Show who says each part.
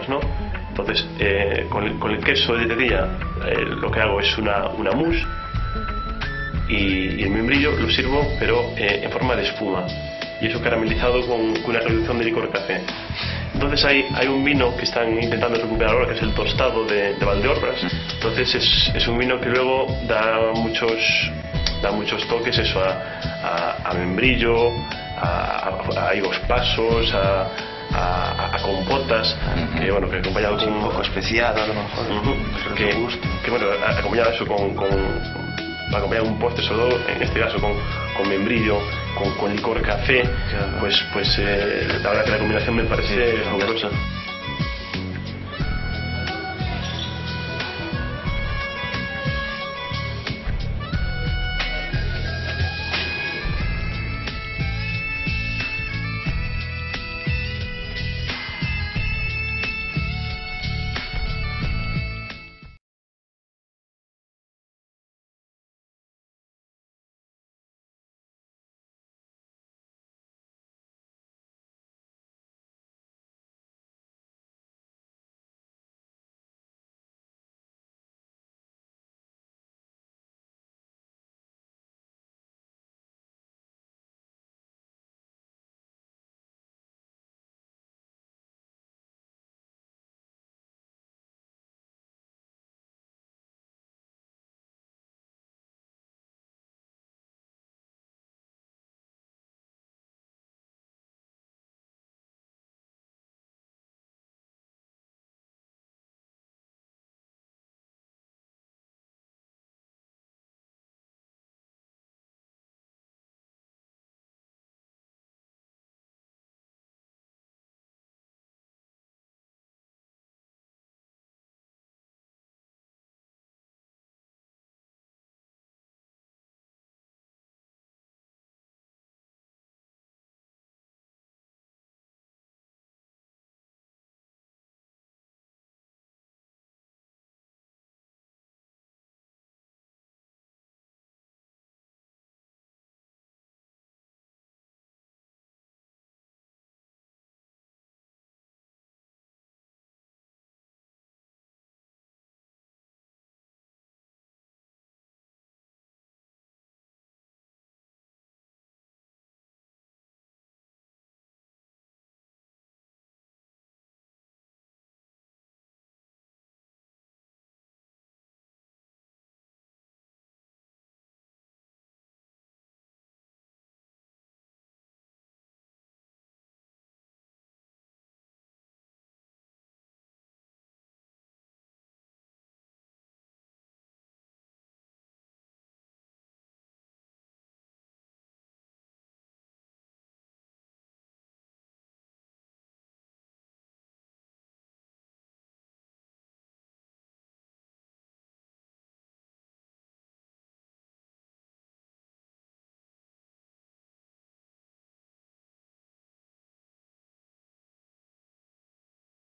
Speaker 1: digamos, ¿no? Entonces, con el queso de tetilla lo que hago es una mousse, y el membrillo lo sirvo, pero en forma de espuma, y eso caramelizado con una reducción de licor café. Entonces hay un vino que están intentando recuperar ahora, que es el tostado de Valdeorras. Entonces es un vino que luego da muchos toques, eso, a membrillo, a higos pasos, a compotas, que bueno, que acompañado con
Speaker 2: un poco especiado a lo mejor,
Speaker 1: que bueno, acompañado eso acompañado un postre, sobre todo en este caso con membrillo, con licor café, claro. pues la verdad que la combinación me parece fabulosa.